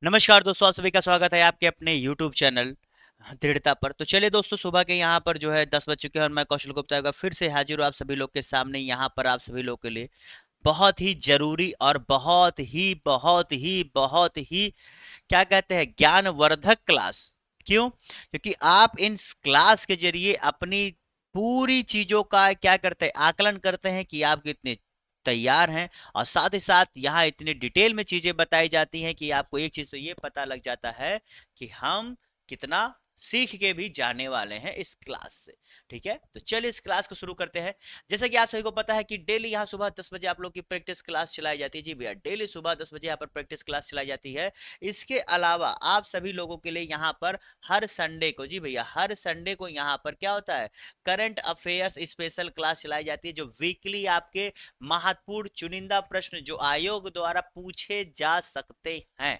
नमस्कार दोस्तों, आप सभी का स्वागत है आपके अपने YouTube चैनल दृढ़ता पर। तो चलिए दोस्तों, सुबह के यहाँ पर जो है 10 बज चुके हैं और मैं कौशल गुप्ता का फिर से हाजिर हूँ आप सभी लोग के सामने। यहाँ पर आप सभी लोग के लिए बहुत ही जरूरी और बहुत ही क्या कहते हैं, ज्ञानवर्धक क्लास। क्यों? क्योंकि आप इन क्लास के जरिए अपनी पूरी चीजों का क्या करते हैं, आकलन करते हैं कि आप कितने तैयार हैं। और साथ ही साथ यहाँ इतनी डिटेल में चीजें बताई जाती हैं कि आपको एक चीज तो ये पता लग जाता है कि हम कितना सीख के भी जाने वाले हैं इस क्लास से। ठीक है, तो चलिए इस क्लास को शुरू करते हैं। जैसा कि आप सभी को पता है कि डेली यहाँ सुबह 10 बजे आप लोग की प्रैक्टिस क्लास चलाई जाती है। जी भैया, डेली सुबह 10 बजे यहाँ पर प्रैक्टिस क्लास चलाई जाती है। इसके अलावा आप सभी लोगों के लिए यहाँ पर हर संडे को, जी भैया, हर संडे को यहाँ पर क्या होता है, करंट अफेयर्स स्पेशल क्लास चलाई जाती है, जो वीकली आपके महत्वपूर्ण चुनिंदा प्रश्न जो आयोग द्वारा पूछे जा सकते हैं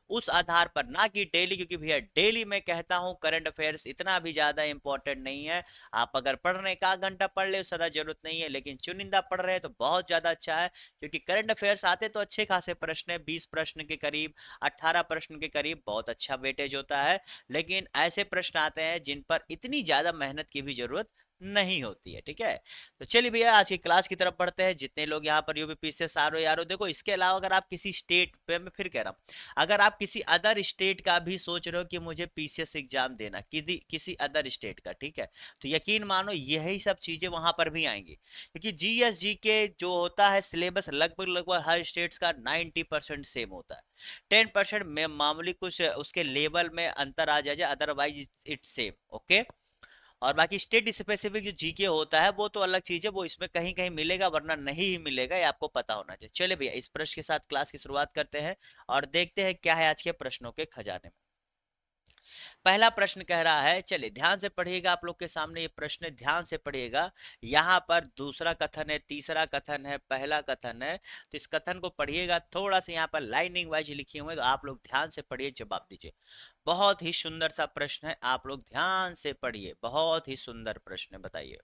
उस आधार पर, ना कि डेली। क्योंकि भैया डेली मैं कहता हूं करंट अफेयर्स इतना भी ज्यादा इंपॉर्टेंट नहीं है। आप अगर पढ़ रहे हैं, एक आध घंटा पढ़ ले, ज्यादा जरूरत नहीं है, लेकिन चुनिंदा पढ़ रहे हैं तो बहुत ज्यादा अच्छा है। क्योंकि करंट अफेयर्स आते तो अच्छे खासे प्रश्न है, 20 प्रश्न के करीब, 18 प्रश्न के करीब, बहुत अच्छा वेटेज होता है। लेकिन ऐसे प्रश्न आते हैं जिन पर इतनी ज्यादा मेहनत की भी जरूरत नहीं होती है। ठीक है, तो चलिए भैया आज की क्लास की तरफ बढ़ते हैं। जितने लोग यहाँ पर यूपीपीसी से आर यारो, देखो इसके अलावा अगर आप किसी स्टेट पे, मैं फिर कह रहा हूँ, अगर आप किसी अदर स्टेट का भी सोच रहे हो कि मुझे पीसीएस एग्जाम देना, किसी अदर स्टेट का, ठीक है, तो यकीन मानो यही सब चीजें वहां पर भी आएंगी। क्योंकि जीएसजी के जो होता है सिलेबस, लगभग लगभग हर स्टेट्स का 90% सेम होता है। 10% में मामूली कुछ उसके लेवल में अंतर आ जाए, अदरवाइज इट्स सेम। ओके, और बाकी स्टेट स्पेसिफिक जो जीके होता है वो तो अलग चीज है, वो इसमें कहीं कहीं मिलेगा वरना नहीं ही मिलेगा, ये आपको पता होना चाहिए। चलिए भैया इस प्रश्न के साथ क्लास की शुरुआत करते हैं और देखते हैं क्या है आज के प्रश्नों के खजाने में। पहला प्रश्न कह रहा है, चलिए ध्यान से पढ़िएगा, आप लोग के सामने ये प्रश्न है, ध्यान से पढ़िएगा। यहाँ पर दूसरा कथन है, तीसरा कथन है, पहला कथन है। तो इस कथन को पढ़िएगा, थोड़ा सा यहाँ पर लाइनिंग वाइज लिखे हुए हैं, तो आप लोग ध्यान से पढ़िए, जवाब दीजिए। बहुत ही सुंदर सा प्रश्न है, आप लोग ध्यान से पढ़िए, बहुत ही सुंदर प्रश्न है, बताइए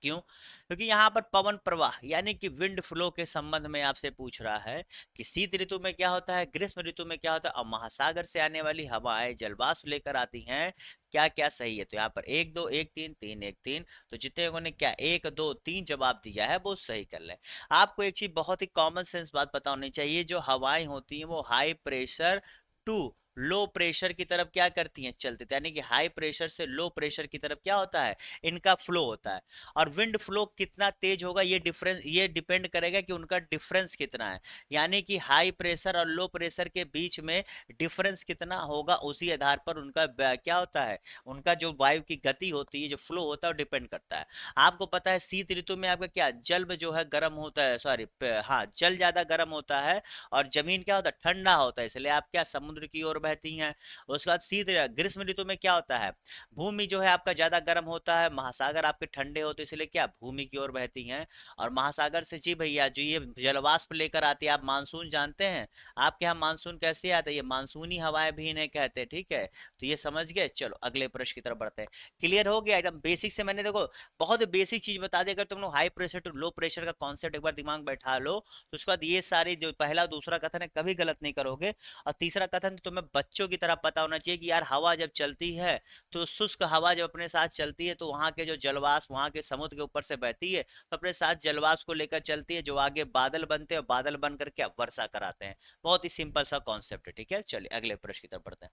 क्यों। क्योंकि यहाँ पर पवन प्रवाह यानी कि विंड फ्लो के संबंध में आपसे पूछ रहा है कि शीत ऋतु में क्या होता है, ग्रीष्म ऋतु में क्या होता है, और महासागर से आने वाली हवाएं जलवाष्प लेकर आती हैं, क्या क्या सही है। तो यहाँ पर एक दो एक तीन, तीन एक तीन, तो जितने लोगों ने क्या एक दो तीन जवाब दिया है वो सही कर ले। आपको एक चीज बहुत ही कॉमन सेंस बात पता होनी चाहिए, जो हवाएं होती हैं वो high pressure to low pressure की तरफ क्या करती हैं, चलती, यानी कि हाई प्रेशर से लो प्रेशर की तरफ क्या होता है, इनका फ्लो होता है। और विंड फ्लो कितना तेज होगा ये डिफरेंस, ये डिपेंड करेगा कि उनका डिफरेंस कितना है, यानी कि हाई प्रेशर और लो प्रेशर के बीच में डिफरेंस कितना होगा, उसी आधार पर उनका क्या होता है, उनका जो वायु की गति होती है, जो फ्लो होता है, डिपेंड करता है। आपको पता है शीत ऋतु में आपका क्या, जल जो है गर्म होता है, सॉरी हाँ, जल ज्यादा गर्म होता है और जमीन क्या होता है, ठंडा होता है, इसलिए आप क्या समुद्र की ओर बहती हैं। उसके बाद शीत ग्रीष्म ऋतु में क्या होता है, भूमि जो है आपका ज्यादा गर्म होता है, महासागर आपके ठंडे होते हैं, इसलिए क्या भूमि की ओर बहती हैं। और महासागर से, जी भैया, जो ये जलवाष्प लेकर आती है, आप मानसून जानते हैं, आपके यहाँ मानसून कैसे आता है, ये मानसूनी हवाएं भी इन्हें कहते हैं। ठीक है, तो ये समझ गए। चलो अगले प्रश्न की तरफ बढ़ते हैं। क्लियर हो गया एकदम बेसिक से, मैंने देखो बहुत बेसिक चीज बता दी। अगर तुम लोग high pressure to low pressure का कॉन्सेप्ट एक बार दिमाग में बैठा लो, तो उसके बाद ये सारे जो पहला दूसरा कथन है कभी गलत नहीं करोगे। और तीसरा कथन तो तुम्हें बच्चों की तरह पता होना चाहिए कि यार हवा जब चलती है, तो शुष्क हवा जब अपने साथ चलती है तो वहां के जो जलवाष्प वहां के समुद्र के ऊपर से बहती है, तो अपने साथ जलवाष्प को लेकर चलती है, जो आगे बादल बनते हैं और बादल बनकर क्या वर्षा कराते हैं। बहुत ही सिंपल सा कॉन्सेप्ट है। ठीक है, चलिए अगले प्रश्न की तरफ बढ़ते हैं।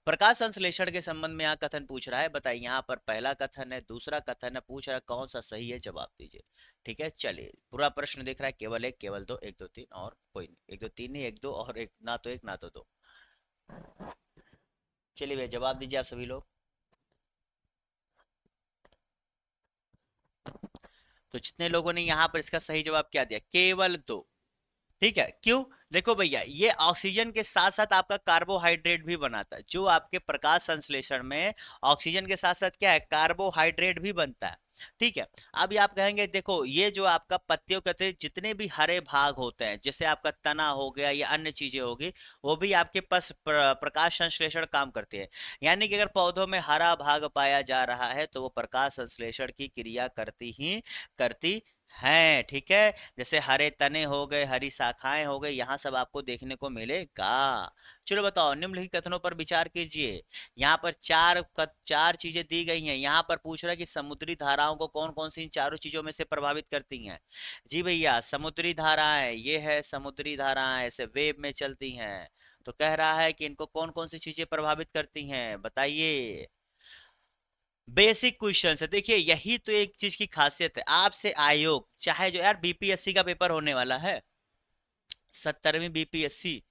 प्रकाश संश्लेषण के संबंध में यहाँ कथन पूछ रहा है, बताइए। यहाँ पर पहला कथन है, दूसरा कथन है, पूछ रहा है कौन सा सही है, जवाब दीजिए। ठीक है, चलिए पूरा प्रश्न दिख रहा है, केवल एक, केवल दो, एक दो तीन और कोई नहीं, एक दो तीन नहीं, एक दो और एक, ना तो एक ना तो दो। चलिए भैया जवाब दीजिए आप सभी लोग। तो जितने लोगों ने यहाँ पर इसका सही जवाब क्या दिया, केवल दो। ठीक है, क्यों? देखो भैया, ये ऑक्सीजन के साथ साथ आपका कार्बोहाइड्रेट भी बनाता है, जो आपके प्रकाश संश्लेषण में ऑक्सीजन के साथ साथ क्या है, कार्बोहाइड्रेट भी बनता है। ठीक है, अब ये आप कहेंगे देखो, ये जो आपका पत्तियों के अतिरिक्त जितने भी हरे भाग होते हैं, जैसे आपका तना हो गया या अन्य चीजें होगी, वो भी आपके पास प्रकाश संश्लेषण काम करती है। यानी कि अगर पौधों में हरा भाग पाया जा रहा है तो वो प्रकाश संश्लेषण की क्रिया करती ही करती हैं, ठीक है। जैसे हरे तने हो गए, हरी शाखाएं हो गई, यहाँ सब आपको देखने को मिलेगा। चलो बताओ, निम्नलिखित कथनों पर विचार कीजिए। यहाँ पर चार चीजें दी गई हैं। यहाँ पर पूछ रहा है कि समुद्री धाराओं को कौन कौन सी इन चारों चीजों में से प्रभावित करती हैं। जी भैया, समुद्री धाराएं, ये है समुद्री धाराएं, ऐसे वेव में चलती हैं। तो कह रहा है कि इनको कौन कौन सी चीजें प्रभावित करती हैं, बताइए। बेसिक क्वेश्चन है, देखिए यही तो एक चीज की खासियत है आपसे आयोग, चाहे जो यार बीपीएससी का पेपर होने वाला है, 70वीं बीपीएससी,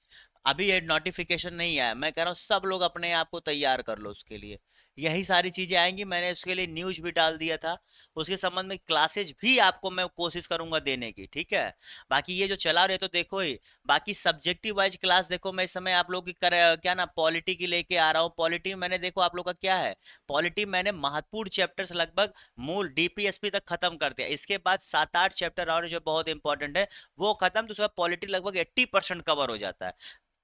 अभी ये नोटिफिकेशन नहीं आया, मैं कह रहा हूँ सब लोग अपने आप को तैयार कर लो उसके लिए। यही सारी चीजें आएंगी, मैंने उसके लिए न्यूज भी डाल दिया था। उसके संबंध में क्लासेज भी आपको मैं कोशिश करूंगा देने की, ठीक है। बाकी ये जो चला रहे तो देखो ही, बाकी सब्जेक्टिव वाइज क्लास देखो, मैं इस समय आप लोग की क्या ना पॉलिटी की लेके आ रहा हूँ। पॉलिटी में मैंने देखो आप लोग का क्या है, पॉलिटी मैंने महत्वपूर्ण चैप्टर्स लगभग मूल डीपीएसपी तक खत्म कर दिया। इसके बाद 7-8 चैप्टर और जो बहुत इंपॉर्टेंट है वो खत्म, तो उसका पॉलिटी लगभग 80% कवर हो जाता है।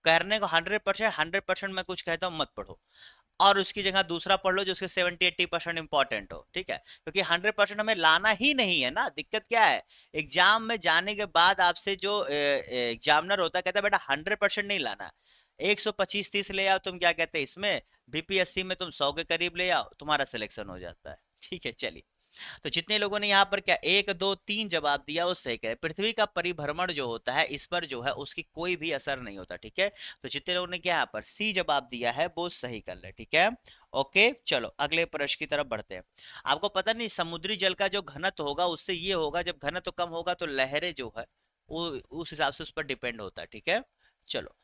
करने को 100%, 100% मैं कुछ कहता हूँ मत पढ़ो, और उसकी जगह दूसरा पढ़ लो जो उसके 70-80% इंपॉर्टेंट हो, ठीक है। क्योंकि 100% हमें लाना ही नहीं है ना, दिक्कत क्या है, एग्जाम में जाने के बाद आपसे जो एग्जामिनर होता है कहता है बेटा 100% नहीं लाना, 125-30 ले आओ, तुम क्या कहते हैं इसमें, बीपीएससी में तुम 100 के करीब ले आओ, तुम्हारा सिलेक्शन हो जाता है, ठीक है। चलिए, तो जितने लोगों ने यहाँ पर क्या 1 2 3 जवाब दिया वो सही कहे। पृथ्वी का परिभ्रमण जो होता है इस पर जो है उसकी कोई भी असर नहीं होता, ठीक है। तो जितने लोगों ने क्या यहाँ पर सी जवाब दिया है वो सही कर ले, ठीक है। ओके, चलो अगले प्रश्न की तरफ बढ़ते हैं। आपको पता नहीं समुद्री जल का जो घनत्व होगा उससे ये होगा, जब घनत्व कम होगा तो लहरें जो है वो उस हिसाब से उस पर डिपेंड होता है, ठीक है। चलो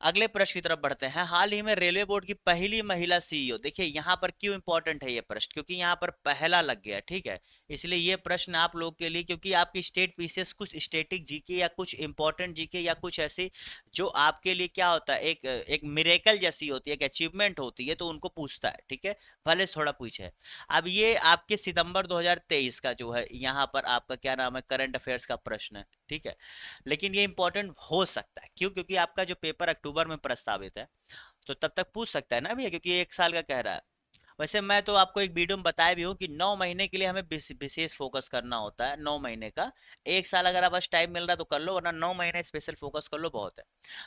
अगले प्रश्न की तरफ बढ़ते हैं। हाल ही में रेलवे बोर्ड की पहली महिला सीईओ, देखिए यहाँ पर क्यों इंपॉर्टेंट है ये प्रश्न, क्योंकि यहाँ पर पहला लग गया, ठीक है। इसलिए ये प्रश्न आप लोग के लिए, क्योंकि आपकी स्टेट पीसीएस कुछ स्टेटिक जीके या कुछ इंपॉर्टेंट जीके या कुछ ऐसे जो आपके लिए क्या होता है, एक एक मिरेकल जैसी होती है, एक अचीवमेंट होती है, तो उनको पूछता है, ठीक है। भले से थोड़ा पूछे। अब ये आपके सितंबर 2023 का जो है यहाँ पर आपका क्या नाम है करंट अफेयर्स का प्रश्न है, ठीक है। लेकिन ये इंपॉर्टेंट हो सकता है, क्यों, क्योंकि आपका जो पेपर अक्टूबर में प्रस्तावित है, तो तब तक पूछ सकता है ना भैया, क्योंकि 1 साल का कह रहा है। वैसे मैं तो आपको एक वीडियो में बताया भी हूँ कि 9 महीने के लिए हमें विशेष फोकस करना होता है, 9 महीने का। 1 साल अगर आप बस टाइम मिल रहा है तो कर लो, वरना 9 महीने स्पेशल फोकस कर लो, बहुत है।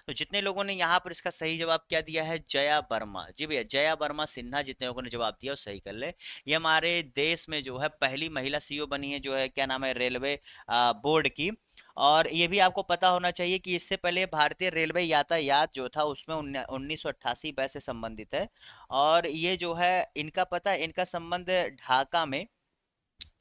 तो जितने लोगों ने यहाँ पर इसका सही जवाब क्या दिया है, जया वर्मा, जी भैया जया वर्मा सिन्हा, जितने लोगों ने जवाब दिया वो सही कर ले। ये हमारे देश में जो है पहली महिला सीईओ बनी है, जो है क्या नाम है रेलवे बोर्ड की। और ये भी आपको पता होना चाहिए कि इससे पहले भारतीय रेलवे यातायात जो था उसमें 1988 बैच से संबंधित है। और ये जो है इनका पता है, इनका संबंध ढाका में,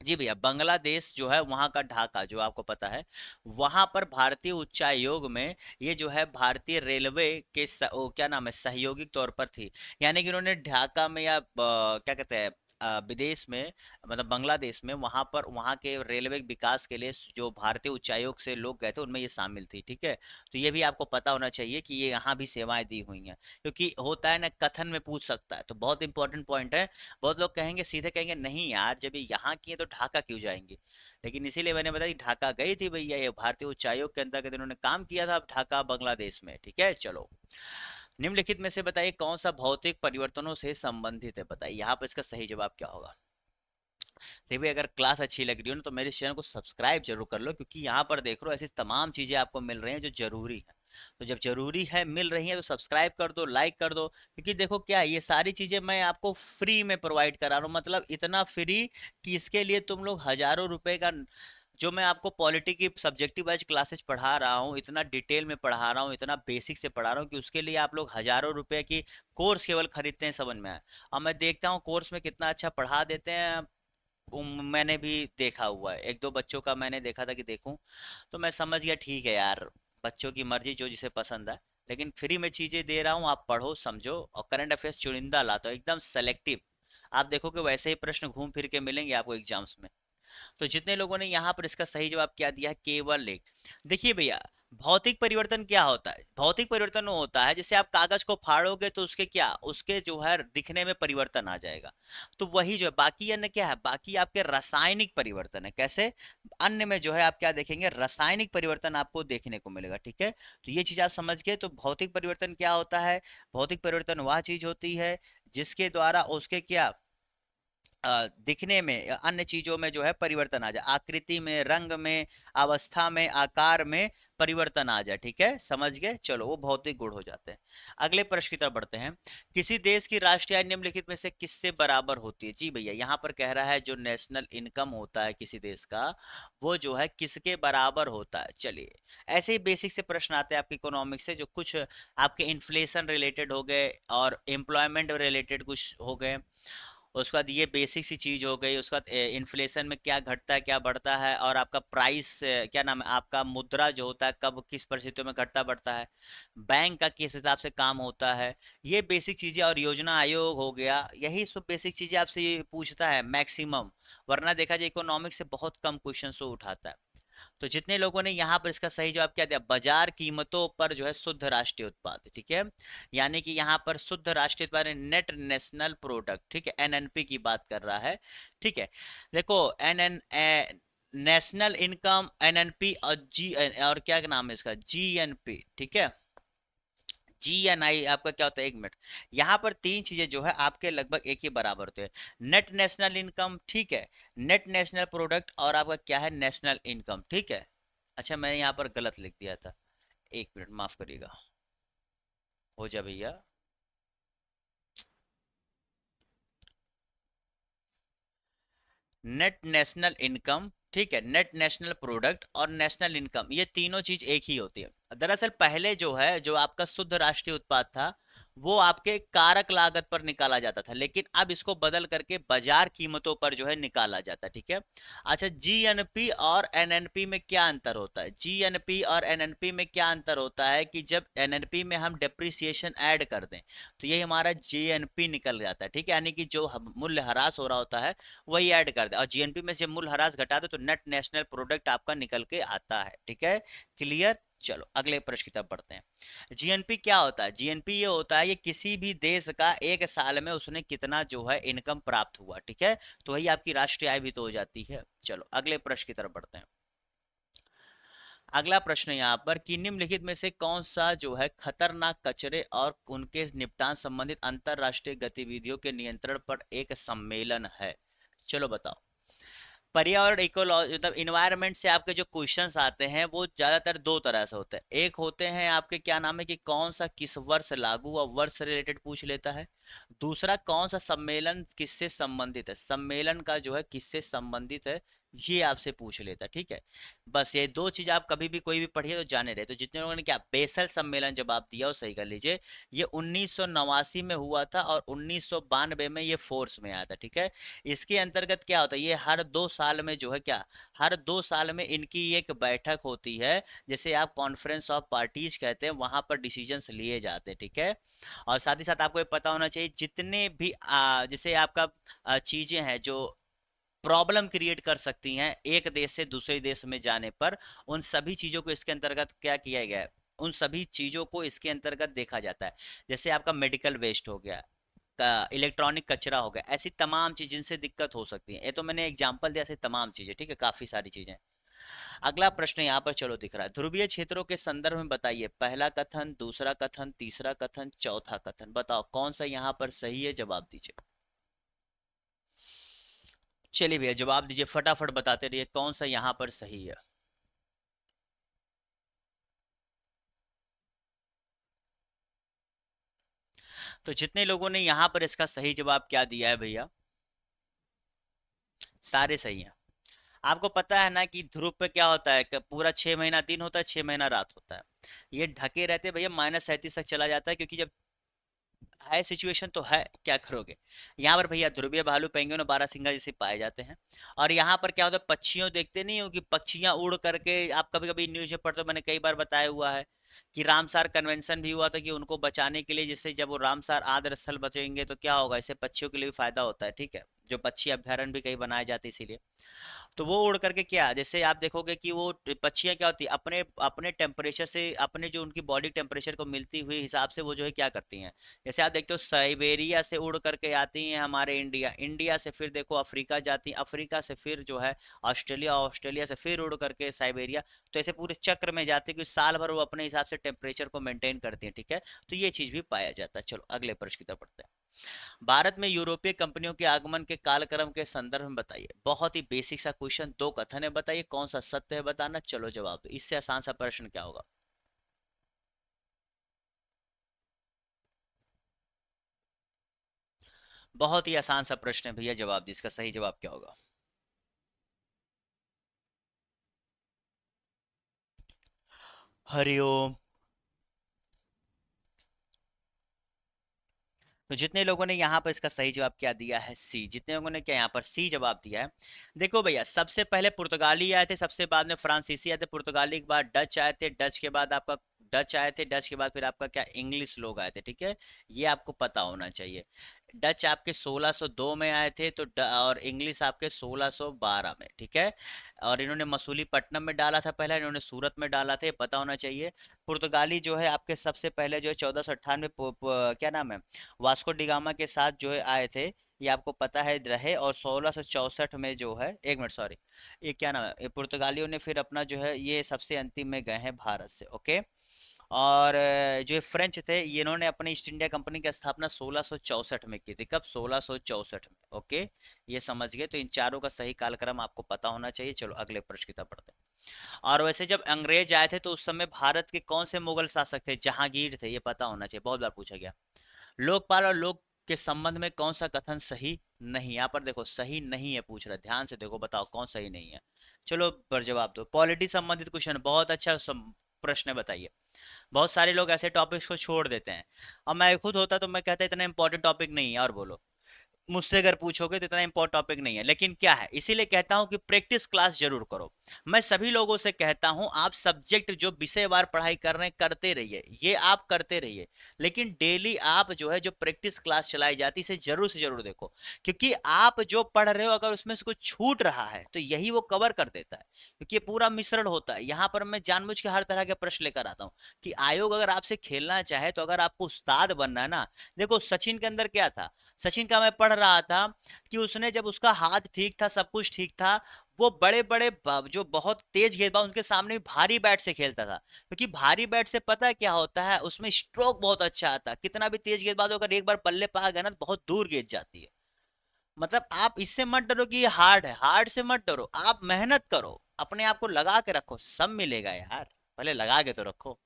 जी भैया बांग्लादेश जो है वहां का ढाका जो आपको पता है, वहां पर भारतीय उच्चायोग में ये जो है भारतीय रेलवे के क्या नाम है सहयोगी तौर पर थी। यानी कि उन्होंने ढाका में या क्या कहते हैं विदेश में, मतलब बांग्लादेश में, वहां पर वहां के रेलवे विकास के लिए जो भारतीय उच्चायोग से लोग गए थे उनमें ये शामिल थी, ठीक है। तो ये भी आपको पता होना चाहिए कि ये यहाँ भी सेवाएं दी हुई हैं, क्योंकि होता है ना कथन में पूछ सकता है, तो बहुत इंपॉर्टेंट पॉइंट है। बहुत लोग कहेंगे, सीधे कहेंगे नहीं यार जब ये यहाँ की है तो ढाका क्यों जाएंगे, लेकिन इसीलिए मैंने बताया कि ढाका गई थी भैया, ये भारतीय उच्चायोग के अंतर्गत इन्होंने काम किया था, अब ढाका बांग्लादेश में, ठीक है। चलो निम्नलिखित में से बताइए कौन सा भौतिक परिवर्तनों से संबंधित है, बताइए यहाँ पर इसका सही जवाब क्या होगा। देखिए अगर क्लास अच्छी लग रही हो ना तो मेरे चैनल को सब्सक्राइब जरूर कर लो, क्योंकि यहाँ पर देख लो ऐसी तमाम चीज़ें आपको मिल रही हैं जो जरूरी है। तो जब जरूरी है मिल रही है तो सब्सक्राइब कर दो, लाइक कर दो, क्योंकि देखो क्या है, ये सारी चीज़ें मैं आपको फ्री में प्रोवाइड करा रहा हूँ, मतलब इतना फ्री कि इसके लिए तुम लोग हजारों रुपए का, जो मैं आपको पॉलिटी की सब्जेक्टिव वाइज क्लासेज पढ़ा रहा हूँ, इतना डिटेल में पढ़ा रहा हूँ, इतना बेसिक से पढ़ा रहा हूँ कि उसके लिए आप लोग हजारों रुपए की कोर्स केवल खरीदते हैं, समझ में आए। और मैं देखता हूँ कोर्स में कितना अच्छा पढ़ा देते हैं, मैंने भी देखा हुआ है, 1 2 बच्चों का मैंने देखा था कि देखूं, तो मैं समझ गया ठीक है यार, बच्चों की मर्जी जो जिसे पसंद है, लेकिन फ्री में चीजें दे रहा हूँ, आप पढ़ो समझो, और करंट अफेयर्स चुनिंदा लाता हूँ एकदम सेलेक्टिव। आप देखो कि वैसे ही प्रश्न घूम फिर के मिलेंगे आपको एग्जाम्स में। तो जितने लोगों ने यहाँ पर इसका सही जवाब क्या दिया है, केवल एक। देखिए भैया भौतिक परिवर्तन क्या होता है, भौतिक परिवर्तन वो होता है जैसे आप कागज को फाड़ोगे तो उसके क्या, उसके जो है दिखने में परिवर्तन आ जाएगा, तो वही जो है। बाकी अन्य क्या है, बाकी आपके रासायनिक परिवर्तन है, कैसे, अन्य में जो है आप क्या देखेंगे, रासायनिक परिवर्तन आपको देखने को मिलेगा, ठीक है। तो ये चीज आप समझ गए। तो भौतिक परिवर्तन क्या होता है, भौतिक परिवर्तन वह चीज होती है जिसके द्वारा उसके क्या दिखने में अन्य चीजों में जो है परिवर्तन आ जाए, आकृति में, रंग में, अवस्था में, आकार में परिवर्तन आ जाए। ठीक है, समझ गए? चलो, वो भौतिक गुण हो जाते हैं। अगले प्रश्न की तरफ बढ़ते हैं। किसी देश की राष्ट्रीय आय निम्नलिखित में से किससे बराबर होती है? जी भैया, यहाँ पर कह रहा है जो नेशनल इनकम होता है किसी देश का, वो जो है किसके बराबर होता है। चलिए, ऐसे ही बेसिक से प्रश्न आते हैं आपके इकोनॉमिक्स से, जो कुछ आपके इन्फ्लेशन रिलेटेड हो गए और एम्प्लॉयमेंट रिलेटेड कुछ हो गए। उसके बाद ये बेसिक सी चीज हो गई। उसके बाद इन्फ्लेशन में क्या घटता है क्या बढ़ता है, और आपका प्राइस, क्या नाम है, आपका मुद्रा जो होता है कब किस परिस्थितियों में घटता बढ़ता है, बैंक का किस हिसाब से काम होता है, ये बेसिक चीजें। और योजना आयोग हो गया, यही सब बेसिक चीजें आपसे ये पूछता है मैक्सिमम। वरना देखा जाए इकोनॉमिक्स से बहुत कम क्वेश्चन से उठाता है। तो जितने लोगों ने यहाँ पर इसका सही जवाब क्या दिया, बाजार कीमतों पर जो है शुद्ध राष्ट्रीय उत्पाद। ठीक है, यानी कि यहाँ पर शुद्ध राष्ट्रीय उत्पाद नेट नेशनल प्रोडक्ट, ठीक है, एनएनपी की बात कर रहा है। ठीक है, देखो नेशनल इनकम, एनएनपी, और जी, और क्या नाम है इसका, जीएनपी। ठीक है, जीएनआई आपका क्या होता है, एक मिनट। यहाँ पर तीन चीजें जो है आपके लगभग एक ही बराबर होते हैं। नेट नेशनल इनकम, ठीक है, नेट नेशनल प्रोडक्ट, और आपका क्या है, नेशनल इनकम। ठीक है, अच्छा मैं यहाँ पर गलत लिख दिया था, एक मिनट माफ करिएगा। हो जा भैया। नेट नेशनल इनकम, ठीक है, नेट नेशनल प्रोडक्ट और नेशनल इनकम, ये तीनों चीज एक ही होती है। दरअसल पहले जो है, जो आपका शुद्ध राष्ट्रीय उत्पाद था, वो आपके कारक लागत पर निकाला जाता था, लेकिन अब इसको बदल करके बाजार कीमतों पर जो है निकाला जाता है। ठीक है, अच्छा, जीएनपी और एनएनपी में क्या अंतर होता है? जीएनपी और एनएनपी में क्या अंतर होता है कि जब एनएनपी में हम डेप्रिसिएशन ऐड कर दें तो ये हमारा जीएनपी निकल जाता है। ठीक है, यानी कि जो मूल्य ह्रास हो रहा होता है वही ऐड कर दे, और जीएनपी में से मूल्य ह्रास घटा दो तो नेट नेशनल प्रोडक्ट आपका निकल के आता है। ठीक है, क्लियर? चलो अगले प्रश्न की तरफ बढ़ते हैं। जीएनपी क्या होता है? जीएनपी ये होता है, ये किसी भी देश का एक साल में उसने कितना जो है इनकम प्राप्त हुआ। ठीक है, तो वही आपकी राष्ट्रीय आय भी तो हो जाती है। चलो अगले प्रश्न की तरफ बढ़ते हैं। अगला प्रश्न यहाँ पर कि निम्नलिखित में से कौन सा जो है खतरनाक कचरे और उनके निपटान संबंधित अंतरराष्ट्रीय गतिविधियों के नियंत्रण पर एक सम्मेलन है? चलो बताओ। पर्यावरण इकोलॉजी मतलब इन्वायरमेंट से आपके जो क्वेश्चंस आते हैं वो ज्यादातर दो तरह से होते हैं। एक होते हैं आपके क्या नाम है कि कौन सा किस वर्ष लागू हुआ, वर्ष रिलेटेड पूछ लेता है। दूसरा, कौन सा सम्मेलन किससे संबंधित है, सम्मेलन का जो है किससे संबंधित है, ये आपसे पूछ लेता है। ठीक है, बस ये दो चीज आप कभी भी कोई भी पढ़िए तो जाने रहे। तो जितने लोगों ने क्या बेसल सम्मेलन जवाब दिया वो सही कर लीजिए। ये 1989 में हुआ था और 1992 में ये फोर्स में आया था। ठीक है, इसके अंतर्गत क्या होता है, ये हर 2 साल में जो है क्या, हर 2 साल में इनकी एक बैठक होती है, जैसे आप कॉन्फ्रेंस ऑफ पार्टीज कहते हैं, वहां पर डिसीजंस लिए जाते हैं। ठीक है, और साथ ही साथ आपको ये पता होना चाहिए जितने भी जैसे आपका चीजें हैं जो प्रॉब्लम क्रिएट कर सकती हैं एक देश से दूसरे देश में जाने पर, उन सभी चीजों को इसके अंतर्गत क्या किया गया है, उन सभी चीजों को इसके अंतर्गत देखा जाता है। जैसे आपका मेडिकल वेस्ट हो गया, इलेक्ट्रॉनिक कचरा हो गया, ऐसी तमाम चीज जिनसे दिक्कत हो सकती है। ये तो मैंने एग्जांपल दिया, ऐसी तमाम चीजें। ठीक है, काफी सारी चीजें। अगला प्रश्न यहाँ पर चलो दिख रहा है, ध्रुवीय क्षेत्रों के संदर्भ में बताइए पहला कथन, दूसरा कथन, तीसरा कथन, चौथा कथन। बताओ कौन सा यहाँ पर सही है, जवाब दीजिए। चलिए भैया जवाब दीजिए, फटाफट बताते रहिए कौन सा यहाँ पर सही है। तो जितने लोगों ने यहाँ पर इसका सही जवाब क्या दिया है भैया, सारे सही हैं। आपको पता है ना कि ध्रुव पे क्या होता है कि पूरा 6 महीना दिन होता है, 6 महीना रात होता है। ये ढके रहते भैया, -37 तक चला जाता है, क्योंकि जब है सिचुएशन तो है, क्या करोगे। यहाँ पर भैया ध्रुवीय भालू, पेंगुइन और बारहसिंगा जैसे पाए जाते हैं। और यहाँ पर क्या होता है, पक्षियों देखते नहीं हो कि पक्षियां उड़ करके, आप कभी कभी न्यूज में पढ़ते हो, मैंने कई बार बताया हुआ है कि रामसार कन्वेंशन भी हुआ था कि उनको बचाने के लिए, जिससे जब वो रामसार आदर्श स्थल बचेंगे तो क्या होगा, इससे पक्षियों के लिए भी फायदा होता है। ठीक है, जो पक्षी अभ्यारण्य भी कहीं बनाए जाते हैं इसीलिए। तो वो उड़ करके क्या, जैसे आप देखोगे कि वो पक्षियां क्या होती है, अपने अपने टेम्परेचर से, अपने जो उनकी बॉडी टेम्परेचर को मिलती हुई हिसाब से वो जो है क्या करती हैं। जैसे आप देखते हो साइबेरिया से उड़ करके आती हैं हमारे इंडिया, इंडिया से फिर देखो अफ्रीका जाती हैं, अफ्रीका से फिर जो है ऑस्ट्रेलिया, ऑस्ट्रेलिया से फिर उड़ करके साइबेरिया। तो ऐसे पूरे चक्र में जाती है कि साल भर वो अपने हिसाब से टेम्परेचर को मेंटेन करती हैं। ठीक है, तो ये चीज भी पाया जाता है। चलो अगले प्रश्न की तरफ बढ़ते हैं। भारत में यूरोपीय कंपनियों के आगमन के कालक्रम के संदर्भ में बताइए। बहुत ही बेसिक सा क्वेश्चन, दो कथन है, बताइए कौन सा सत्य है बताना। चलो जवाब दो, इससे आसान सा प्रश्न क्या होगा। बहुत ही आसान सा प्रश्न है भैया, जवाब दी, इसका सही जवाब क्या होगा। हरिओम। तो जितने लोगों ने यहाँ पर इसका सही जवाब क्या दिया है, सी। जितने लोगों ने क्या यहाँ पर सी जवाब दिया है। देखो भैया, सबसे पहले पुर्तगाली आए थे, सबसे बाद में फ्रांसीसी आए थे, पुर्तगाली के बाद डच आए थे, डच के बाद आपका डच आए थे, डच के बाद फिर आपका क्या इंग्लिश लोग आए थे, ठीक है। ये आपको पता होना चाहिए। डच आपके 1602 में आए थे, तो और इंग्लिश आपके 1612 में, ठीक है। और इन्होंने मसूलीपट्टनम में डाला था पहला, इन्होंने सूरत में डाला था, ये पता होना चाहिए। पुर्तगाली जो है आपके सबसे पहले जो है 1498 क्या नाम है, वास्को डिगामा के साथ जो है आए थे, ये आपको पता है रहे। और 1664 में जो है, एक मिनट सॉरी, ये क्या नाम है, ये पुर्तगालियों ने फिर अपना जो है ये सबसे अंतिम में गए हैं भारत से, ओके। और जो ये फ्रेंच थे, ये इन्होंने अपनी ईस्ट इंडिया कंपनी की स्थापना 1664 में की थी। कब, 1664 में, ओके। ये समझ गए, तो इन चारों का सही कालक्रम आपको पता होना चाहिए। चलो अगले प्रश्न की तरफ बढ़ते हैं। और वैसे जब अंग्रेज आए थे तो उस समय भारत के कौन से मुगल शासक थे, जहांगीर थे, ये पता होना चाहिए, बहुत बार पूछा गया। लोकपाल और लोक के संबंध में कौन सा कथन सही नहीं, यहाँ पर देखो सही नहीं है पूछ रहा, ध्यान से देखो, बताओ कौन सही नहीं है। चलो पर जवाब दो। पॉलिटी संबंधित क्वेश्चन, बहुत अच्छा प्रश्न है, बताइए। बहुत सारे लोग ऐसे टॉपिक्स को छोड़ देते हैं। अब मैं खुद होता तो मैं कहता इतना इंपॉर्टेंट टॉपिक नहीं है, और बोलो मुझसे अगर पूछोगे तो इतना इंपॉर्टेंट टॉपिक नहीं है, लेकिन क्या है, इसीलिए कहता हूं कि प्रैक्टिस क्लास जरूर करो। मैं सभी लोगों से कहता हूं, आप सब्जेक्ट जो विषयवार पढ़ाई कर रहे हैं करते रहिए, ये आप करते रहिए, लेकिन डेली आप जो है जो प्रैक्टिस क्लास चलाई जाती है इसे जरूर से जरूर देखो। क्योंकि आप जो पढ़ रहे हो अगर उसमें से कुछ छूट रहा है तो यही वो कवर कर देता है, क्योंकि ये पूरा मिश्रण होता है। यहाँ पर मैं जानबूझ के हर तरह के प्रश्न लेकर आता हूँ कि आयोग अगर आपसे खेलना चाहे, तो अगर आपको उस्ताद बनना है ना, देखो सचिन के अंदर क्या था, सचिन का मैं पढ़ रहा था कि उसने जब उसका हाथ ठीक था, सब कुछ ठीक था, वो बड़े बड़े जो बहुत तेज गेंदबाज उनके सामने भी भारी बैट से खेलता था, क्योंकि भारी बैट से पता है क्या होता है, उसमें स्ट्रोक बहुत अच्छा आता है। कितना भी तेज गेंदबाज अगर एक बार बल्ले पा गया ना, तो बहुत दूर गेंद जाती है। मतलब आप इससे मत डरो कि ये हार्ड है, हार्ड से मत डरो, आप मेहनत करो, अपने आप को लगा के रखो, सब मिलेगा यार, पहले लगा के तो रखो।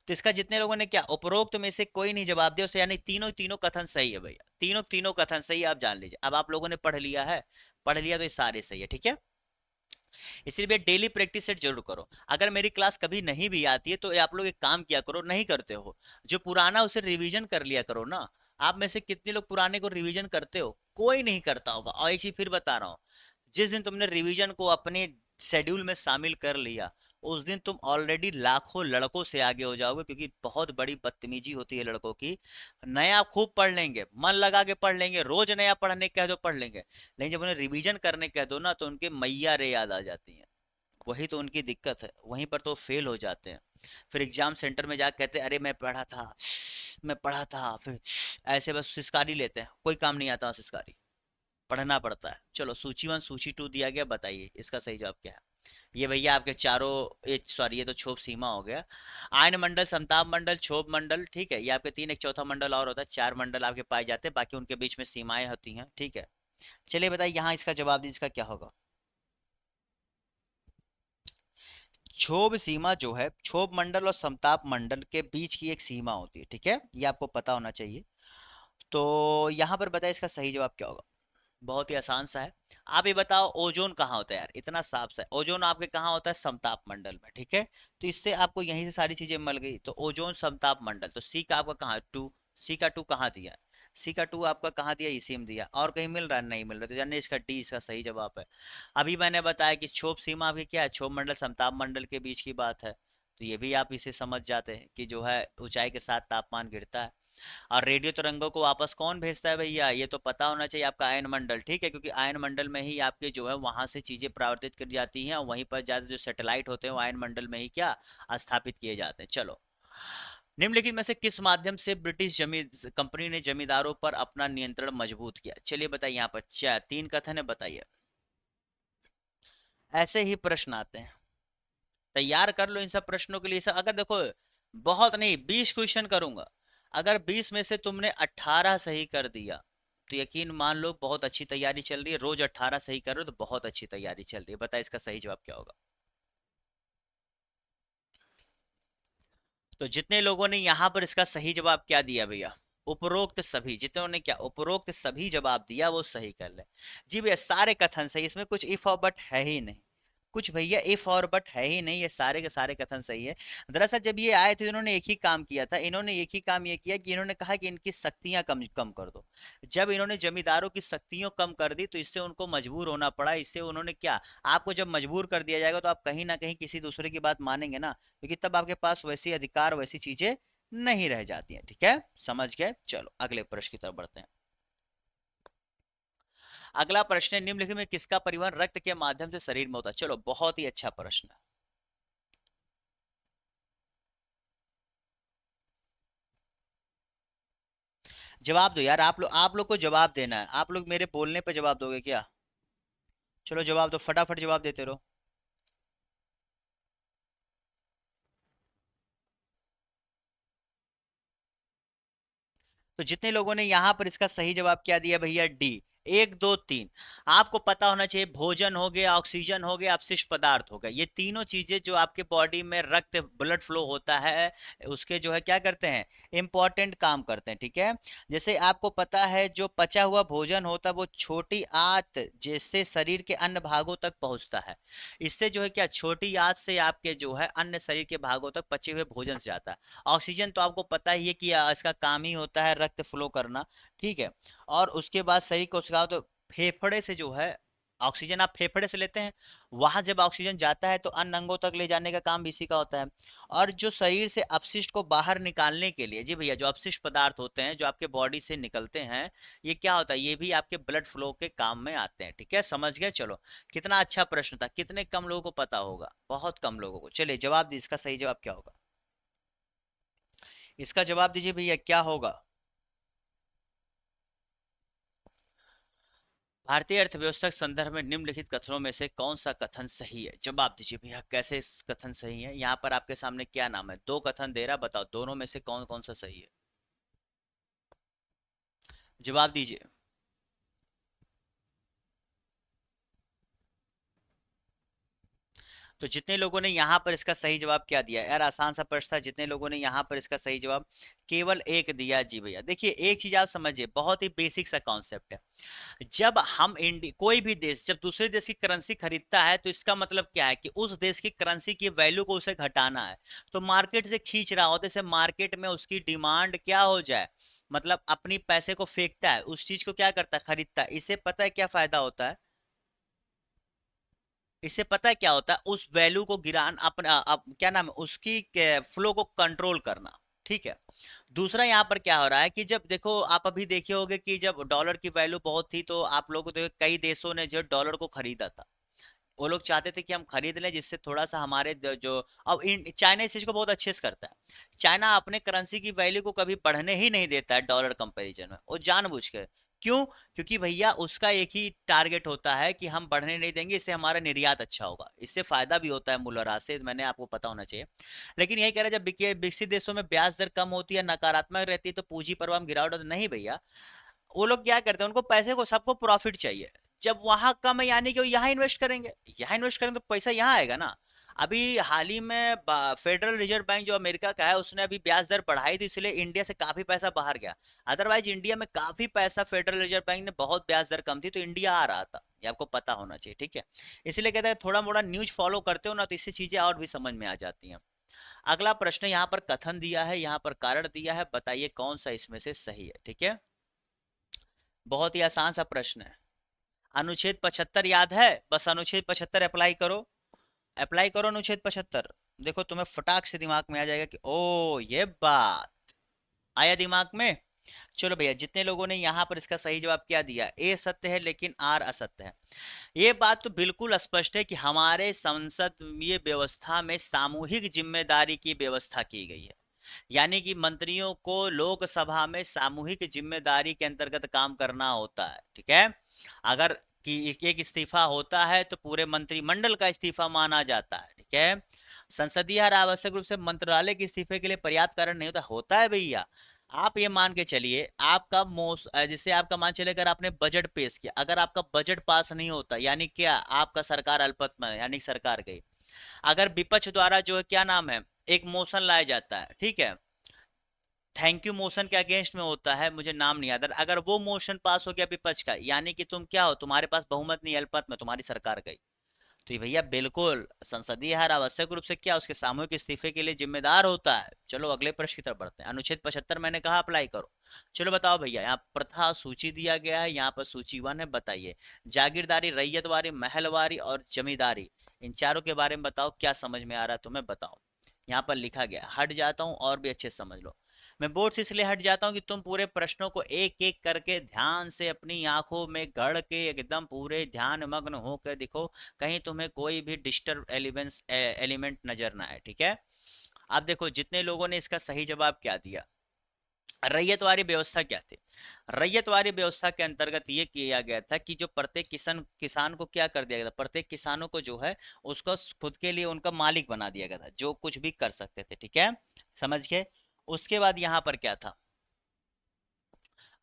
तो इसका जितने लोगों ने क्या उपरोक्त में से कोई नहीं जवाब दिया उसे, यानी तीनों तीनों कथन सही है भैया, तीनों तीनों कथन सही है, आप जान लीजिए। अब आप लोगों ने पढ़ लिया है, पढ़ लिया तो ये सारे सही है, ठीक है। इसलिए डेली प्रैक्टिस सेट जरूर करो। अगर मेरी क्लास कभी नहीं भी आती है तो आप लोग एक काम किया करो, नहीं करते हो जो पुराना उसे रिवीजन कर लिया करो ना। आप में से कितने लोग पुराने को रिवीजन करते हो, कोई नहीं करता होगा। और एक चीज फिर बता रहा हूँ, जिस दिन तुमने रिवीजन को अपने शेड्यूल में शामिल कर लिया, उस दिन तुम ऑलरेडी लाखों लड़कों से आगे हो जाओगे, क्योंकि बहुत बड़ी बदतमीजी होती है लड़कों की। नया खूब पढ़ लेंगे, मन लगा के पढ़ लेंगे, रोज नया पढ़ने कह दो पढ़ लेंगे, लेकिन जब उन्हें रिवीजन करने कह दो ना, तो उनके मैया रे याद आ जाती हैं। वही तो उनकी दिक्कत है, वहीं पर तो फेल हो जाते हैं। फिर एग्जाम सेंटर में जाकर कहते हैं अरे मैं पढ़ा था, मैं पढ़ा था, फिर ऐसे बस सिस्कारी लेते हैं, कोई काम नहीं आता सिस्कारी, पढ़ना पड़ता है। चलो सूची वन सूची टू दिया गया, बताइए इसका सही जवाब क्या है। ये भैया आपके चारों, ये सॉरी ये तो क्षोभ सीमा हो गया। आयन मंडल, समताप मंडल, क्षोभ मंडल, ठीक है, ये आपके तीन, एक चौथा मंडल और होता है, चार मंडल आपके पाए जाते हैं, बाकी उनके बीच में सीमाएं होती हैं, ठीक है। चलिए बताइए यहाँ इसका जवाब दीजिए, इसका क्या होगा। क्षोभ सीमा जो है, क्षोभ मंडल और समताप मंडल के बीच की एक सीमा होती है, ठीक है, ये आपको पता होना चाहिए। तो यहाँ पर बताइए इसका सही जवाब क्या होगा। बहुत ही आसान सा है। आप ये बताओ ओजोन कहाँ होता है यार, इतना साफ सा है, ओजोन आपके कहाँ होता है, समताप मंडल में, ठीक है। तो इससे आपको यहीं से सारी चीजें मिल गई, तो ओजोन समताप मंडल, तो सी का आपका कहाँ टू, सी का टू कहाँ दिया है, सी का टू आपका कहाँ दिया, इसी में दिया, और कहीं मिल रहा है, नहीं मिल रहा, तो यानी इसका डी इसका सही जवाब है। अभी मैंने बताया कि क्षोभ सीमा आपकी क्या है, क्षोभ मंडल समताप मंडल के बीच की बात है, तो ये भी आप इसे समझ जाते हैं कि जो है ऊंचाई के साथ तापमान गिरता है। और रेडियो तरंगों को वापस कौन भेजता है भैया, ये तो पता होना चाहिए, आपका आयन मंडल, ठीक है, क्योंकि आयन मंडल में ही आपके जो है वहां से चीजें परावर्तित कर जाती हैं, और वहीं पर ज्यादा जो सैटेलाइट होते हैं वो आयन मंडल में ही क्या स्थापित किए जाते हैं। चलो, निम्नलिखित में से किस माध्यम से ब्रिटिश जमी कंपनी ने जमींदारों पर अपना नियंत्रण मजबूत किया, चलिए बताइए। यहाँ पर चार तीन कथन है, बताइए। ऐसे ही प्रश्न आते हैं, तैयार कर लो इन सब प्रश्नों के लिए। सब अगर देखो बहुत नहीं 20 क्वेश्चन करूंगा, अगर 20 में से तुमने 18 सही कर दिया तो यकीन मान लो बहुत अच्छी तैयारी चल रही है, रोज 18 सही कर रहे हो तो बहुत अच्छी तैयारी चल रही है। बता इसका सही जवाब क्या होगा? तो जितने लोगों ने यहां पर इसका सही जवाब क्या दिया भैया, उपरोक्त सभी, जितनों ने क्या उपरोक्त सभी जवाब दिया वो सही कर ले। जी भैया सारे कथन सही, इसमें कुछ इफ और बट है ही नहीं, कुछ भैया इफ और बट है ही नहीं, ये सारे के सारे कथन सही है। दरअसल जब ये आए थे इन्होंने एक ही काम किया था, इन्होंने एक ही काम ये किया कि इन्होंने कहा कि इनकी शक्तियां कम कम कर दो। जब इन्होंने जमींदारों की शक्तियों कम कर दी तो इससे उनको मजबूर होना पड़ा, इससे उन्होंने क्या, आपको जब मजबूर कर दिया जाएगा तो आप कहीं ना कहीं किसी दूसरे की बात मानेंगे ना, क्योंकि तब आपके पास वैसी अधिकार वैसी चीजें नहीं रह जाती हैं। ठीक है, समझ गए? चलो अगले प्रश्न की तरफ बढ़ते हैं। अगला प्रश्न है, निम्नलिखित में किसका परिवहन रक्त के माध्यम से शरीर में होता है? चलो बहुत ही अच्छा प्रश्न है। जवाब दो यार, आप लोग को जवाब देना है, आप लोग मेरे बोलने पे जवाब दोगे क्या? चलो जवाब दो, फटाफट जवाब देते रहो। तो जितने लोगों ने यहां पर इसका सही जवाब क्या दिया भैया, डी, 1 2 3। आपको पता होना चाहिए भोजन हो गया, ऑक्सीजन हो गया, अपशिष्ट पदार्थ हो गया, ये तीनों चीजें जो आपके बॉडी में रक्त ब्लड फ्लो होता है उसके जो है क्या करते हैं, इंपॉर्टेंट काम करते हैं। ठीक है, जैसे आपको पता है जो पचा हुआ भोजन होता है वो छोटी आंत जैसे शरीर के अन्य भागों तक पहुंचता है, इससे जो है क्या छोटी आंत से आपके जो है अन्य शरीर के भागों तक पचे हुए भोजन से जाता है। ऑक्सीजन तो आपको पता ही है कि इसका काम ही होता है रक्त फ्लो करना। ठीक है, और उसके बाद शरीर कोशिकाओं तो फेफड़े से जो है ऑक्सीजन आप फेफड़े से लेते हैं, वहां जब ऑक्सीजन जाता है तो अन्य अंगों तक ले जाने का काम भी इसी का होता है। और जो शरीर से अपशिष्ट को बाहर निकालने के लिए, जी भैया जो अपशिष्ट पदार्थ होते हैं जो आपके बॉडी से निकलते हैं, ये क्या होता है, ये भी आपके ब्लड फ्लो के काम में आते हैं। ठीक है, समझ गए? चलो कितना अच्छा प्रश्न था, कितने कम लोगों को पता होगा, बहुत कम लोगों को। चलिए जवाब दीजिए, इसका सही जवाब क्या होगा? इसका जवाब दीजिए भैया, क्या होगा? भारतीय अर्थव्यवस्था के संदर्भ में निम्नलिखित कथनों में से कौन सा कथन सही है? जवाब दीजिए भैया, कैसे कथन सही है? यहाँ पर आपके सामने क्या नाम है, दो कथन दे रहा, बताओ दोनों में से कौन कौन सा सही है? जवाब दीजिए। तो जितने लोगों ने यहाँ पर इसका सही जवाब क्या दिया यार, आसान सा प्रश्न था, जितने लोगों ने यहाँ पर इसका सही जवाब केवल एक दिया। जी भैया देखिए एक चीज आप समझिए, बहुत ही बेसिक सा कॉन्सेप्ट है। जब हम इंडिया कोई भी देश जब दूसरे देश की करेंसी खरीदता है तो इसका मतलब क्या है कि उस देश की करेंसी की वैल्यू को उसे घटाना है, तो मार्केट से खींच रहा होता है, जैसे मार्केट में उसकी डिमांड क्या हो जाए, मतलब अपनी पैसे को फेंकता है, उस चीज को क्या करता है, खरीदता है। इससे पता है क्या फायदा होता है, इससे पता है क्या होता है, उस वैल्यू को गिरान अपना क्या नाम है उसकी फ्लो को कंट्रोल करना। ठीक है, दूसरा यहाँ पर क्या हो रहा है कि जब देखो आप अभी देखे होंगे कि जब डॉलर की वैल्यू बहुत थी तो आप लोगों को देखो कई देशों ने जो डॉलर को खरीदा था, वो लोग चाहते थे कि हम खरीद लें जिससे थोड़ा सा हमारे जो अब चाइना इस चीज को बहुत अच्छे से करता है। चाइना अपने करेंसी की वैल्यू को कभी बढ़ने ही नहीं देता है डॉलर कंपैरिजन में, वो जानबूझ के। क्यों? क्योंकि भैया उसका एक ही टारगेट होता है कि हम बढ़ने नहीं देंगे, इससे हमारा निर्यात अच्छा होगा, इससे फायदा भी होता है मूल्यह्रास से, मैंने आपको पता होना चाहिए। लेकिन यही कह रहा है जब विकसित देशों में ब्याज दर कम होती है, नकारात्मक रहती है, तो पूंजी प्रवाह में गिरावट होती है। नहीं भैया, वो लोग क्या करते हैं, उनको पैसे को सबको प्रॉफिट चाहिए, जब वहां कम है यानी कि वो यहाँ इन्वेस्ट करेंगे, यहाँ इन्वेस्ट करेंगे तो पैसा यहाँ आएगा ना। अभी हाल ही में फेडरल रिजर्व बैंक जो अमेरिका का है उसने अभी ब्याज दर बढ़ाई थी, इसलिए इंडिया से काफी पैसा बाहर गया। अदरवाइज इंडिया में काफी पैसा, फेडरल रिजर्व बैंक ने बहुत ब्याज दर कम थी तो इंडिया आ रहा था, ये आपको पता होना चाहिए। ठीक है, इसलिए कहते हैं थोड़ा मोड़ा न्यूज फॉलो करते हो ना तो इससे चीजें और भी समझ में आ जाती हैं। अगला प्रश्न यहाँ पर कथन दिया है, यहाँ पर कारण दिया है, बताइए कौन सा इसमें से सही है। ठीक है, बहुत ही आसान सा प्रश्न है। अनुच्छेद 75 याद है? बस अनुच्छेद 75 अप्लाई करो, अप्लाई करो अनुच्छेद 75। देखो तुम्हें फटाक से दिमाग में आ जाएगा कि ओ ये बात आया दिमाग में। चलो भैया जितने लोगों ने यहाँ पर इसका सही जवाब क्या दिया, ए सत्य है लेकिन आर असत्य है। ये बात तो बिल्कुल स्पष्ट है कि हमारे संसदीय व्यवस्था में सामूहिक जिम्मेदारी की व्यवस्था की गई है, यानी कि मंत्रियों को लोकसभा में सामूहिक जिम्मेदारी के अंतर्गत काम करना होता है। ठीक है, अगर कि एक इस्तीफा होता है तो पूरे मंत्रिमंडल का इस्तीफा माना जाता है। ठीक है, संसदीय हर आवश्यक रूप से मंत्रालय के इस्तीफे के लिए पर्याप्त कारण नहीं होता, होता है भैया। आप ये मान के चलिए, आपका जैसे आपका मान चलिए अगर आपने बजट पेश किया, अगर आपका बजट पास नहीं होता यानी क्या, आपका सरकार अल्पमत में है, यानी सरकार गई। अगर विपक्ष द्वारा जो है क्या नाम है, एक मोशन लाया जाता है, ठीक है, थैंक यू मोशन के अगेंस्ट में होता है, मुझे नाम नहीं याद, अगर वो मोशन पास हो गया विपक्ष का, यानी कि तुम क्या हो, तुम्हारे पास बहुमत नहीं, अल्पमत में, तुम्हारी सरकार गई। तो ये भैया बिल्कुल संसदीय हार आवश्यक रूप से क्या उसके सामूहिक इस्तीफे के लिए जिम्मेदार होता है। चलो अगले प्रश्न की तरफ बढ़ते हैं। अनुच्छेद 75 मैंने कहा अप्लाई करो। चलो बताओ भैया, यहाँ प्रथा सूची दिया गया है, यहाँ पर सूची 1 है, बताइए। जागीरदारी, रैयतवारी, महलवारी और जमींदारी, इन चारों के बारे में बताओ, क्या समझ में आ रहा है तुम्हें, बताओ। यहाँ पर लिखा गया, हट जाता हूँ और भी अच्छे से समझ लो। मैं बोर्ड से इसलिए हट जाता हूँ कि तुम पूरे प्रश्नों को एक एक करके ध्यान से अपनी आंखों में गड़ के एकदम पूरे ध्यान मग्न होकर देखो, कहीं तुम्हें कोई भी डिस्टर्ब एलिमेंट नजर ना आए, ठीक है। अब देखो जितने लोगों ने इसका सही जवाब क्या दिया। रैयतवारी व्यवस्था क्या थी? रैयतवारी व्यवस्था के अंतर्गत ये किया गया था कि जो प्रत्येक किसान को क्या कर दिया गया था, प्रत्येक किसानों को जो है उसको खुद के लिए उनका मालिक बना दिया गया था, जो कुछ भी कर सकते थे, ठीक है, समझ गए। उसके बाद यहाँ पर क्या था,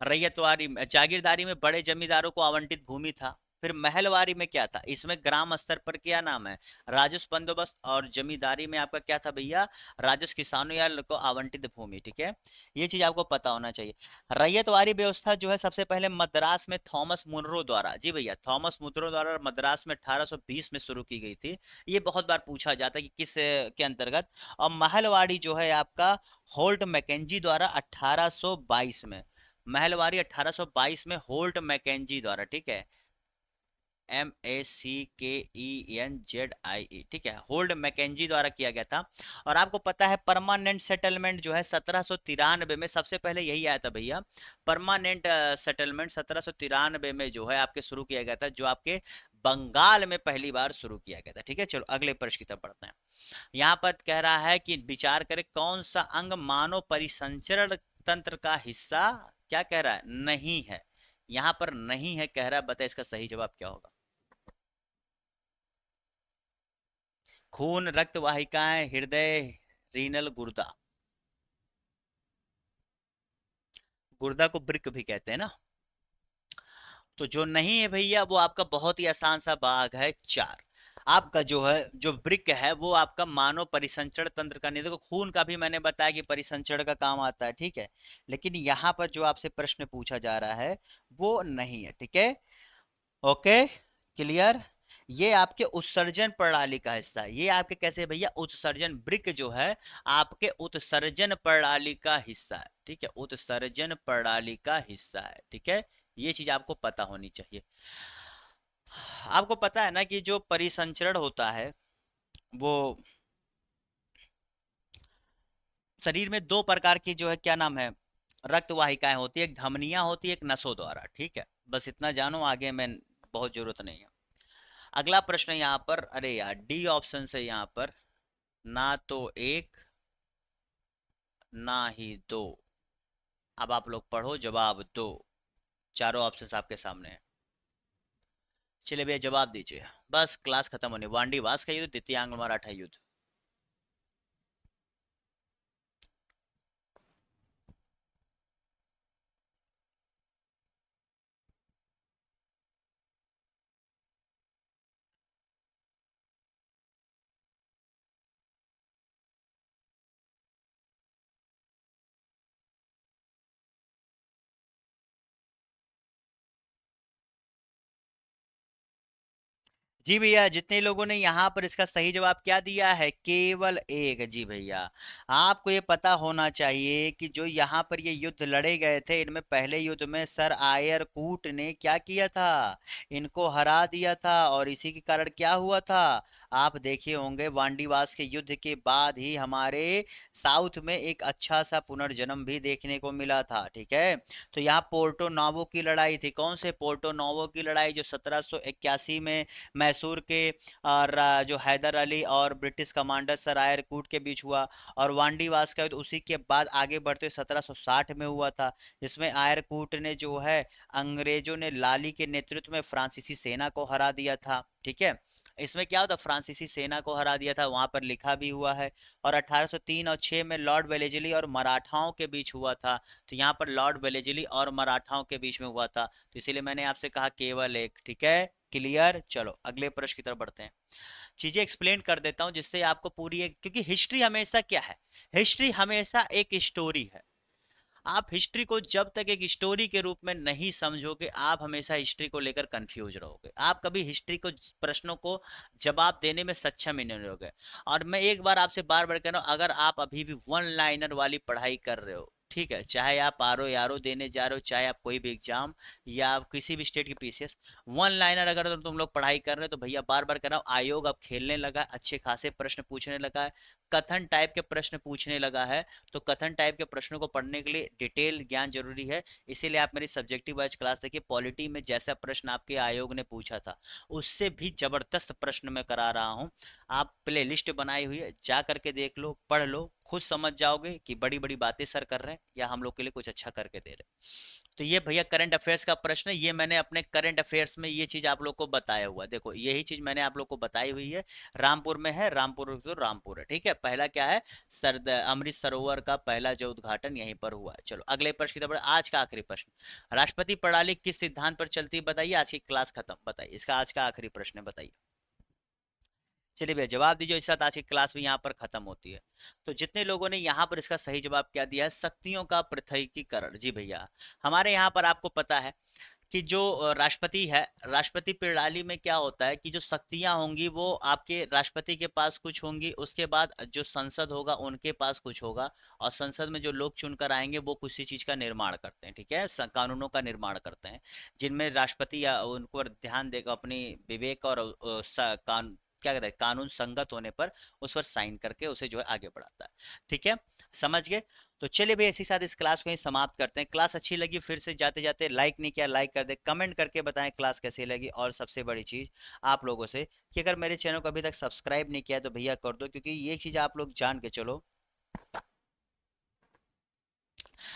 रैयतवारी जागीरदारी में बड़े जमींदारों को आवंटित भूमि था। फिर महलवारी में क्या था, इसमें ग्राम स्तर पर क्या नाम है, राजस्व बंदोबस्त। और जमींदारी में आपका क्या था भैया, राजस्व किसानों या को आवंटित भूमि, ठीक है। ये चीज आपको पता होना चाहिए। रैयतवारी व्यवस्था जो है सबसे पहले मद्रास में थॉमस मुनरो द्वारा, जी भैया, थॉमस मुनरो द्वारा मद्रास में 1820 में शुरू की गई थी। ये बहुत बार पूछा जाता है कि किस के अंतर्गत। और महलवाड़ी जो है आपका होल्ट मैकेंजी द्वारा 1822 में, महलवारी 1822 में होल्ट मैकेंजी द्वारा, ठीक है, MACKENZIE, ठीक है, होल्ड मैकेंजी द्वारा किया गया था। और आपको पता है परमानेंट सेटलमेंट जो है 1793 में, सबसे पहले यही आया था भैया, परमानेंट सेटलमेंट 1793 में जो है आपके शुरू किया गया था, जो आपके बंगाल में पहली बार शुरू किया गया था, ठीक है। चलो अगले प्रश्न की तरफ बढ़ते हैं। यहाँ पर कह रहा है कि विचार करें कौन सा अंग मानव परिसंचरण तंत्र का हिस्सा, क्या कह रहा है, नहीं है। यहाँ पर नहीं है कह रहा है, बताए इसका सही जवाब क्या होगा। खून, रक्त वाहिकाएं, हृदय, रीनल, गुर्दा। गुर्दा को वृक्क भी कहते हैं ना। तो जो नहीं है भैया वो आपका बहुत ही आसान सा भाग है 4। आपका जो है जो वृक्क है वो आपका मानव परिसंचरण तंत्र का नहीं, देखो खून का भी मैंने बताया कि परिसंचरण का काम आता है, ठीक है। लेकिन यहाँ पर जो आपसे प्रश्न पूछा जा रहा है वो नहीं है, ठीक है। Okay, clear. ये आपके उत्सर्जन प्रणाली का हिस्सा है, ये आपके कैसे भैया, उत्सर्जन, वृक्क जो है आपके उत्सर्जन प्रणाली का हिस्सा है, ठीक है, उत्सर्जन प्रणाली का हिस्सा है, ठीक है। ये चीज आपको पता होनी चाहिए। आपको पता है ना कि जो परिसंचरण होता है वो शरीर में दो प्रकार की जो है क्या नाम है, रक्त वाहिकाएं होती है, एक धमनियां होती है, एक नसों द्वारा, ठीक है। बस इतना जानो, आगे में बहुत जरूरत नहीं है। अगला प्रश्न यहाँ पर, अरे यार डी ऑप्शन से यहाँ पर, ना तो एक ना ही दो। अब आप लोग पढ़ो, जवाब दो। चारों ऑप्शंस आपके सामने हैं। चलिए भैया जवाब दीजिए, बस क्लास खत्म होने, वांडी वास का युद्ध, द्वितीय आंग्ल मराठा युद्ध। जी भैया, जितने लोगों ने यहाँ पर इसका सही जवाब क्या दिया है, केवल एक, जी भैया। आपको ये पता होना चाहिए कि जो यहाँ पर ये युद्ध लड़े गए थे, इनमें पहले युद्ध में सर आयर कूट ने क्या किया था, इनको हरा दिया था। और इसी के कारण क्या हुआ था, आप देखे होंगे वांडीवास के युद्ध के बाद ही हमारे साउथ में एक अच्छा सा पुनर्जन्म भी देखने को मिला था, ठीक है। तो यहाँ पोर्टो नोवो की लड़ाई थी, कौन से पोर्टो नोवो की लड़ाई, जो 1781 में मैसूर के जो हैदर अली और ब्रिटिश कमांडर सर आयरकूट के बीच हुआ। और वांडीवास का युद्ध उसी के बाद आगे बढ़ते 1760 में हुआ था, जिसमें आयरकूट ने जो है अंग्रेजों ने लाली के नेतृत्व में फ्रांसीसी सेना को हरा दिया था, ठीक है। इसमें क्या होता, फ्रांसीसी सेना को हरा दिया था, वहां पर लिखा भी हुआ है। और 1803 और 6 में लॉर्ड वेलेजली और मराठाओं के बीच हुआ था, तो यहाँ पर लॉर्ड वेलेजली और मराठाओं के बीच में हुआ था, तो इसीलिए मैंने आपसे कहा केवल एक। ठीक है, क्लियर। चलो अगले प्रश्न की तरफ बढ़ते हैं। चीजें एक्सप्लेन कर देता हूं जिससे आपको पूरी एक, क्योंकि हिस्ट्री हमेशा क्या है, हिस्ट्री हमेशा एक स्टोरी है। आप हिस्ट्री को जब तक एक स्टोरी के रूप में नहीं समझोगे, आप हमेशा हिस्ट्री को लेकर कंफ्यूज रहोगे, आप कभी हिस्ट्री को, प्रश्नों को जवाब देने में सक्षम ही नहीं रहोगे। और मैं एक बार आपसे बार बार कह रहा हूं, अगर आप अभी भी वन लाइनर वाली पढ़ाई कर रहे हो, ठीक है, चाहे आप आर यारो देने जा रहे हो, चाहे आप कोई भी एग्जाम या आप किसी भी स्टेट की पीसीएस, वन लाइनर अगर तुम लोग पढ़ाई कर रहे हो, तो भैया बार बार कह रहा हूं, आयोग अब खेलने लगा है, अच्छे खासे प्रश्न पूछने लगा है, कथन टाइप के प्रश्न पूछने लगा है। तो कथन टाइप के प्रश्नों को पढ़ने के लिए डिटेल ज्ञान जरूरी है, इसीलिए आप मेरी सब्जेक्टिव वाइज क्लास देखिए। पॉलिटी में जैसा प्रश्न आपके आयोग ने पूछा था, उससे भी जबरदस्त प्रश्न मैं करा रहा हूं। आप प्ले लिस्ट बनाई हुई है, जा करके देख लो, पढ़ लो, खुद समझ जाओगे कि बड़ी बड़ी बातें सर कर रहे हैं या हम लोग के लिए कुछ अच्छा करके दे रहे हैं। तो ये भैया करंट अफेयर्स का प्रश्न है, ये मैंने अपने करंट अफेयर्स में ये चीज आप लोग को बताया हुआ है। देखो यही चीज मैंने आप लोग को बताई हुई है। रामपुर में है, रामपुर तो रामपुर है, ठीक है। पहला क्या है, सरद अमृत सरोवर का पहला जो उद्घाटन यहीं पर हुआ है। चलो अगले प्रश्न की तरफ, आज का आखिरी प्रश्न, राष्ट्रपति प्रणाली किस सिद्धांत पर चलती है बताइए। आज की क्लास खत्म, बताइए इसका आज का आखिरी प्रश्न है, बताइए। चलिए भैया जवाब दीजिए, इस साथ आज की क्लास भी यहाँ पर खत्म होती है। तो जितने लोगों ने यहाँ पर इसका सही जवाब क्या दिया है, शक्तियों का पृथकीकरण। जी भैया, हमारे यहाँ पर आपको पता है कि जो राष्ट्रपति है, राष्ट्रपति प्रणाली में क्या होता है कि जो शक्तियां होंगी वो आपके राष्ट्रपति के पास कुछ होंगी, उसके बाद जो संसद होगा उनके पास कुछ होगा, और संसद में जो लोग चुनकर आएंगे वो किसी चीज का निर्माण करते हैं, ठीक है, कानूनों का निर्माण करते हैं, जिनमें राष्ट्रपति या उनको ध्यान देगा अपनी विवेक और क्या कहते हैं, कानून संगत होने पर उस पर साइन करके उसे जो है आगे बढ़ाता है। ठीक है, समझ गए। तो चलिए भाई इसी साथ इस क्लास को ही समाप्त करते हैं। क्लास अच्छी लगी, फिर से जाते जाते लाइक नहीं किया लाइक कर दे, कमेंट करके बताएं क्लास कैसी लगी। और सबसे बड़ी चीज आप लोगों से कि अगर मेरे चैनल को अभी तक सब्सक्राइब नहीं किया तो भैया कर दो, क्योंकि ये चीज आप लोग जान के चलो,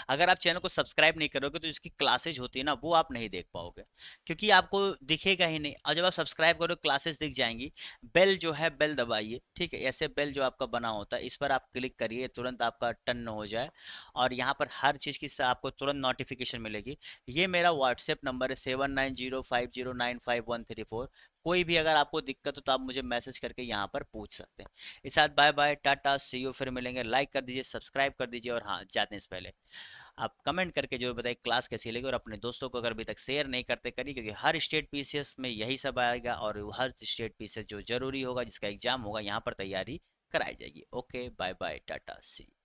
अगर आप चैनल को सब्सक्राइब नहीं करोगे तो इसकी क्लासेज होती है ना, वो आप नहीं देख पाओगे, क्योंकि आपको दिखेगा ही नहीं। और जब आप सब्सक्राइब करोगे क्लासेस दिख जाएंगी। बेल जो है बेल दबाइए, ठीक है, ऐसे बेल जो आपका बना होता है इस पर आप क्लिक करिए, तुरंत आपका टर्न हो जाए, और यहाँ पर हर चीज़ की आपको तुरंत नोटिफिकेशन मिलेगी। ये मेरा व्हाट्सएप नंबर है 7905095134। कोई भी अगर आपको दिक्कत हो तो आप मुझे मैसेज करके यहाँ पर पूछ सकते हैं। इस साथ bye bye, tata, see you, फिर मिलेंगे। लाइक कर दीजिए, सब्सक्राइब कर दीजिए, और हाँ जाते हैं इससे पहले आप कमेंट करके जो बताइए क्लास कैसी लगी, और अपने दोस्तों को अगर अभी तक शेयर नहीं करते करिए, क्योंकि हर स्टेट पीसीएस में यही सब आएगा, और हर स्टेट पीसीएस जो जरूरी होगा जिसका एग्जाम होगा यहाँ पर तैयारी कराई जाएगी। ओके बाय बाय, टाटा सी।